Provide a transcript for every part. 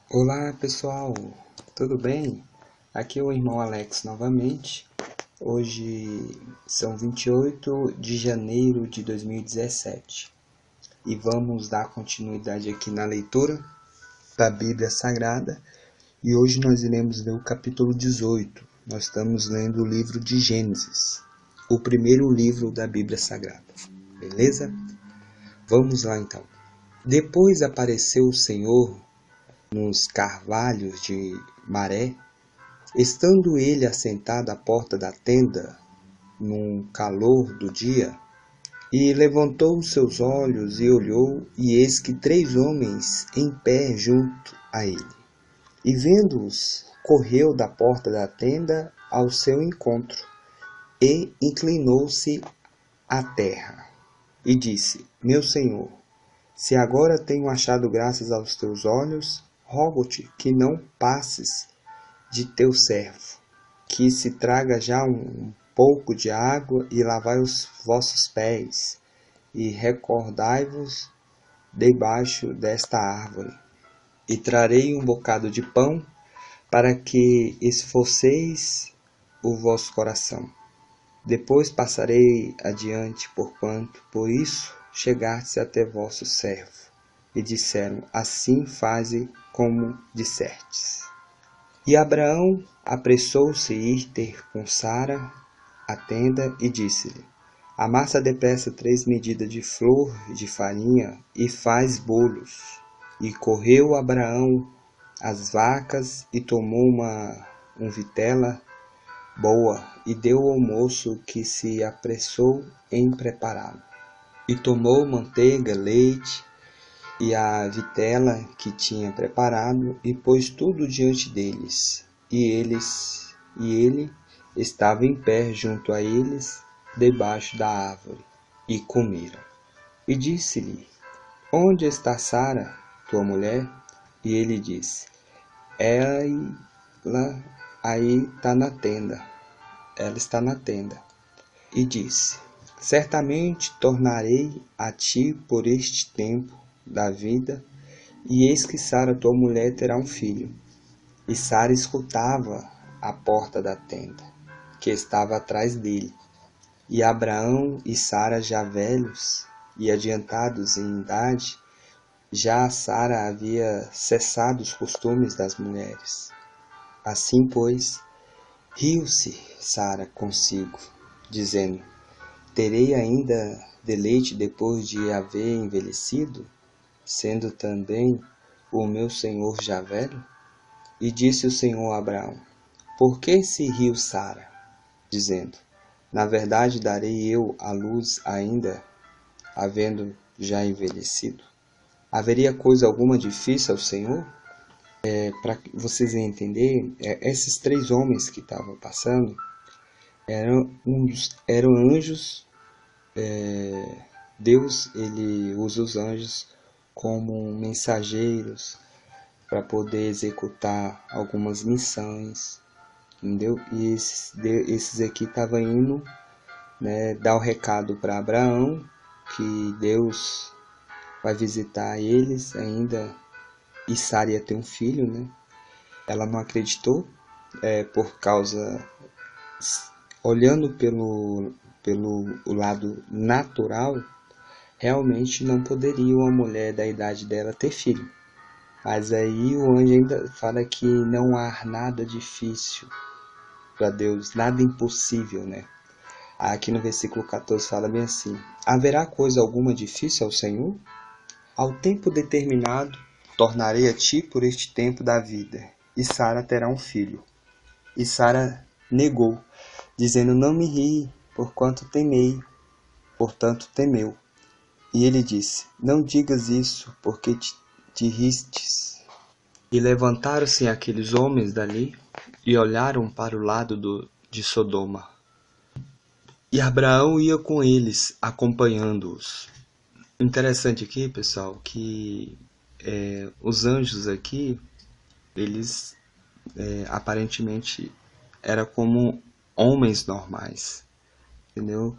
Olá pessoal, tudo bem? Aqui é o irmão Alex novamente. Hoje são 28 de janeiro de 2017 e vamos dar continuidade aqui na leitura da Bíblia Sagrada. E hoje nós iremos ler o capítulo 18. Nós estamos lendo o livro de Gênesis, o primeiro livro da Bíblia Sagrada, beleza? Vamos lá então. Depois apareceu o Senhor nos carvalhos de Maré, estando ele assentado à porta da tenda, num calor do dia, e levantou os seus olhos e olhou, e eis que 3 homens em pé junto a ele. E vendo-os, correu da porta da tenda ao seu encontro, e inclinou-se à terra, e disse: Meu Senhor, se agora tenho achado graças aos teus olhos, rogo-te que não passes de teu servo, que se traga já um pouco de água e lavai os vossos pés, e recordai-vos debaixo desta árvore. E trarei um bocado de pão, para que esforceis o vosso coração. Depois passarei adiante, porquanto, por isso, chegastes até vosso servo. E disseram: Assim faze como dissertes. E Abraão apressou-se ir ter com Sara a tenda e disse-lhe: Amassa depressa 3 medidas de flor de farinha e faz bolos. E correu Abraão às vacas e tomou uma vitela boa e deu ao moço que se apressou em prepará-lo. E tomou manteiga, leite e a vitela que tinha preparado, e pôs tudo diante deles. E ele estava em pé junto a eles, debaixo da árvore, e comeram. E disse-lhe: Onde está Sara, tua mulher? E ele disse: Ela aí está na tenda. Ela está na tenda. E disse: Certamente tornarei a ti por este tempo da vida, e eis que Sara, tua mulher, terá um filho. E Sara escutava a porta da tenda, que estava atrás dele. E Abraão e Sara, já velhos e adiantados em idade, já Sara havia cessado os costumes das mulheres. Assim, pois, riu-se Sara consigo, dizendo: Terei ainda deleite depois de haver envelhecido, sendo também o meu senhor já velho? E disse o Senhor a Abraão: Por que se riu Sara, dizendo: Na verdade darei eu à luz ainda, havendo já envelhecido? Haveria coisa alguma difícil ao Senhor? Para vocês entenderem, esses 3 homens que estavam passando eram anjos. Deus, ele usa os anjos como mensageiros para poder executar algumas missões, entendeu? E esses aqui estavam indo, né, dar o recado para Abraão que Deus vai visitar eles ainda, e Sara ia ter um filho, né? Ela não acreditou, por causa, olhando pelo lado natural, realmente não poderia uma mulher da idade dela ter filho. Mas aí o anjo ainda fala que não há nada difícil para Deus, nada impossível, né? Aqui no versículo 14 fala bem assim: Haverá coisa alguma difícil ao Senhor? Ao tempo determinado, tornarei a ti por este tempo da vida, e Sara terá um filho. E Sara negou, dizendo: Não me ri, porquanto temei. Portanto temeu. E ele disse: Não digas isso, porque te ristes. E levantaram-se aqueles homens dali, e olharam para o lado de Sodoma. E Abraão ia com eles, acompanhando-os. Interessante aqui, pessoal, que os anjos aqui, eles aparentemente eram como homens normais, entendeu?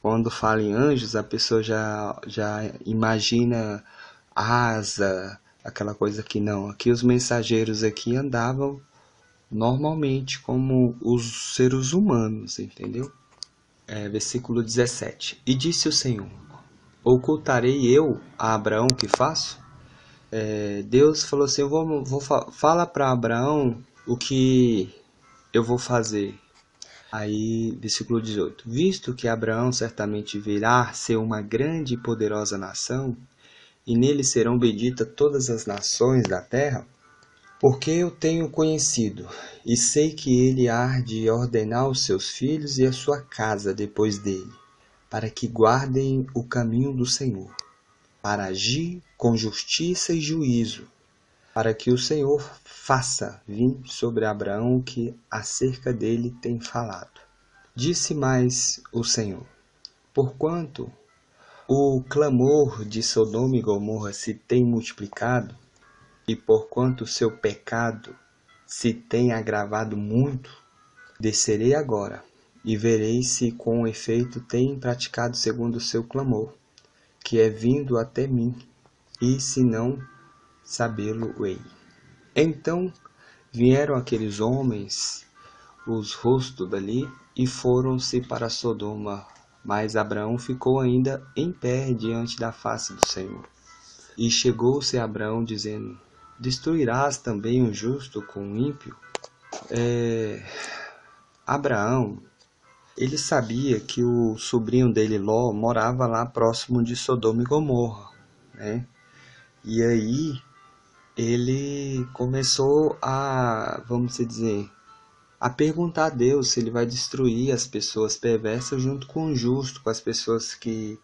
Quando fala em anjos, a pessoa já imagina asa, aquela coisa que não. Aqui os mensageiros aqui andavam normalmente como os seres humanos, entendeu? Versículo 17. E disse o Senhor: ocultarei eu a Abraão o que faço? Deus falou assim: fala para Abraão o que eu vou fazer. Aí, versículo 18. Visto que Abraão certamente virá ser uma grande e poderosa nação, e nele serão benditas todas as nações da terra, porque eu tenho conhecido, e sei que ele há de ordenar os seus filhos e a sua casa depois dele, para que guardem o caminho do Senhor, para agir com justiça e juízo, para que o Senhor faça vir sobre Abraão o que acerca dele tem falado. Disse mais o Senhor: porquanto o clamor de Sodoma e Gomorra se tem multiplicado, e porquanto o seu pecado se tem agravado muito, descerei agora, e verei se com efeito tem praticado segundo o seu clamor, que é vindo até mim, e se não, sabê-lo-ei. Então vieram aqueles homens, os rostos dali, e foram-se para Sodoma, mas Abraão ficou ainda em pé diante da face do Senhor. E chegou-se a Abraão, dizendo: destruirás também o justo com o ímpio? Abraão, ele sabia que o sobrinho dele, Ló, morava lá próximo de Sodoma e Gomorra, né? E aí ele começou a, vamos dizer, a perguntar a Deus se ele vai destruir as pessoas perversas junto com o justo, com as pessoas que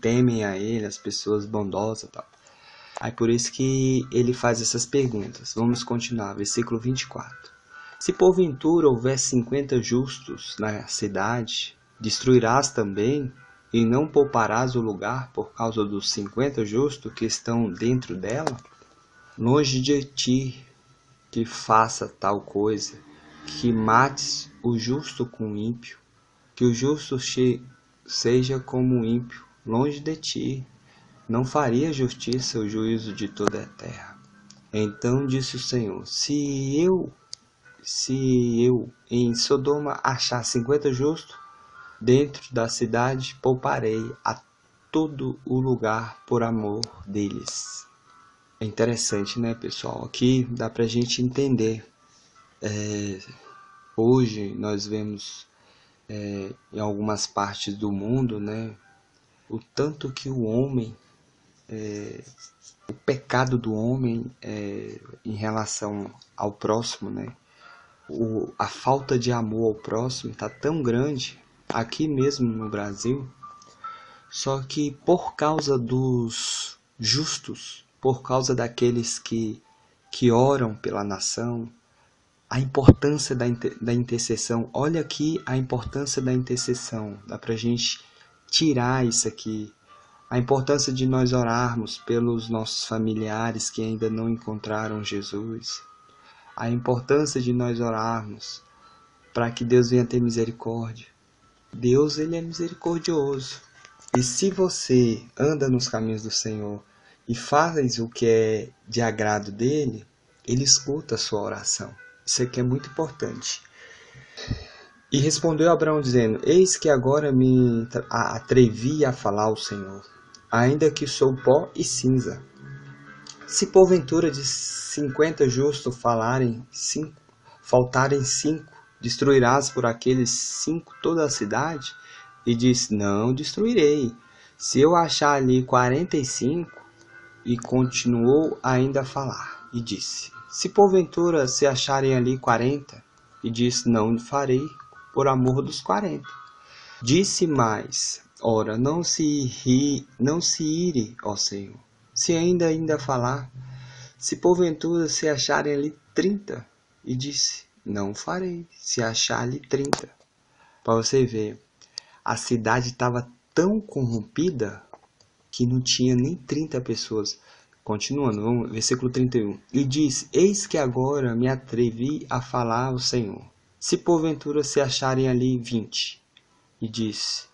temem a ele, as pessoas bondosas e tal. Aí por isso que ele faz essas perguntas. Vamos continuar, versículo 24. Se porventura houver 50 justos na cidade, destruirás também, e não pouparás o lugar por causa dos 50 justos que estão dentro dela? Longe de ti que faça tal coisa, que mates o justo com o ímpio, que o justo seja como o ímpio, longe de ti. Não faria justiça o juízo de toda a terra. Então disse o Senhor: se eu em Sodoma achar 50 justos, dentro da cidade pouparei a todo o lugar por amor deles. É interessante, né, pessoal? Aqui dá pra gente entender. Hoje nós vemos em algumas partes do mundo, né, o tanto que o homem, o pecado do homem em relação ao próximo, né? A falta de amor ao próximo está tão grande, aqui mesmo no Brasil, só que por causa dos justos, por causa daqueles que oram pela nação, a importância da intercessão. Olha aqui a importância da intercessão, dá para a gente tirar isso aqui. A importância de nós orarmos pelos nossos familiares que ainda não encontraram Jesus. A importância de nós orarmos para que Deus venha ter misericórdia. Deus, ele é misericordioso. E se você anda nos caminhos do Senhor e faz o que é de agrado dele, ele escuta a sua oração. Isso aqui é muito importante. E respondeu Abraão dizendo: eis que agora me atrevi a falar ao Senhor, ainda que sou pó e cinza. Se porventura de 50 justos faltarem 5, destruirás por aqueles 5 toda a cidade? E disse: não destruirei. Se eu achar ali 45, e continuou ainda a falar, e disse: se porventura se acharem ali 40, e disse: não farei por amor dos 40. Disse mais: ora, não se ire, ó Senhor, se ainda falar. Se porventura se acharem ali 30, e disse: não farei, se achar ali 30. Para você ver, a cidade estava tão corrompida que não tinha nem 30 pessoas. Continuando, vamos, versículo 31. E diz: eis que agora me atrevi a falar ao Senhor. Se porventura se acharem ali 20. E disse: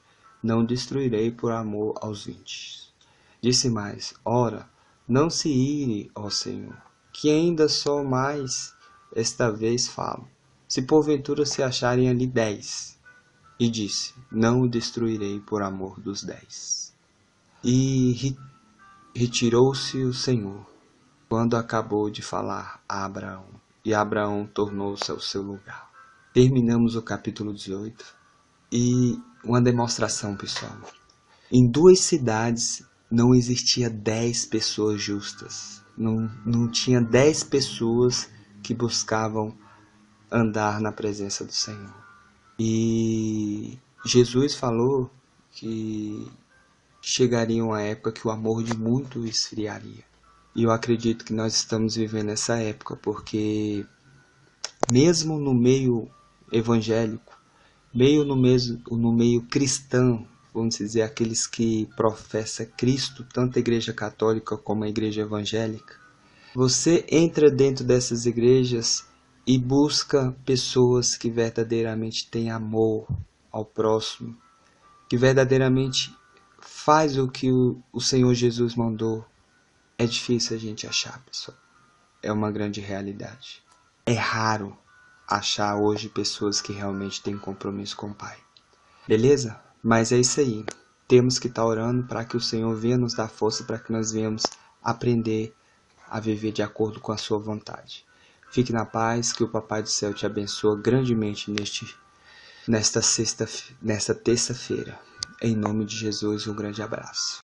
não destruirei por amor aos 20. Disse mais: ora, Não se ire, ó Senhor, que ainda só mais esta vez falo. Se porventura se acharem ali 10. E disse, não o destruirei por amor dos 10. E retirou-se o Senhor, quando acabou de falar a Abraão, e Abraão tornou-se ao seu lugar. Terminamos o capítulo 18 e uma demonstração, pessoal. Em 2 cidades não existia 10 pessoas justas, não tinha 10 pessoas que buscavam andar na presença do Senhor. E Jesus falou que chegaria uma época que o amor de muitos esfriaria. E eu acredito que nós estamos vivendo essa época, porque mesmo no meio evangélico, no meio cristão, vamos dizer, aqueles que professam Cristo, tanto a igreja católica como a igreja evangélica, você entra dentro dessas igrejas e busca pessoas que verdadeiramente têm amor ao próximo, que verdadeiramente faz o que o Senhor Jesus mandou. É difícil a gente achar, pessoal. É uma grande realidade. É raro achar hoje pessoas que realmente têm compromisso com o Pai. Beleza? Mas é isso aí. Temos que estar orando para que o Senhor venha nos dar força, para que nós venhamos aprender a viver de acordo com a sua vontade. Fique na paz, que o Papai do Céu te abençoe grandemente nesta terça-feira. Em nome de Jesus, um grande abraço.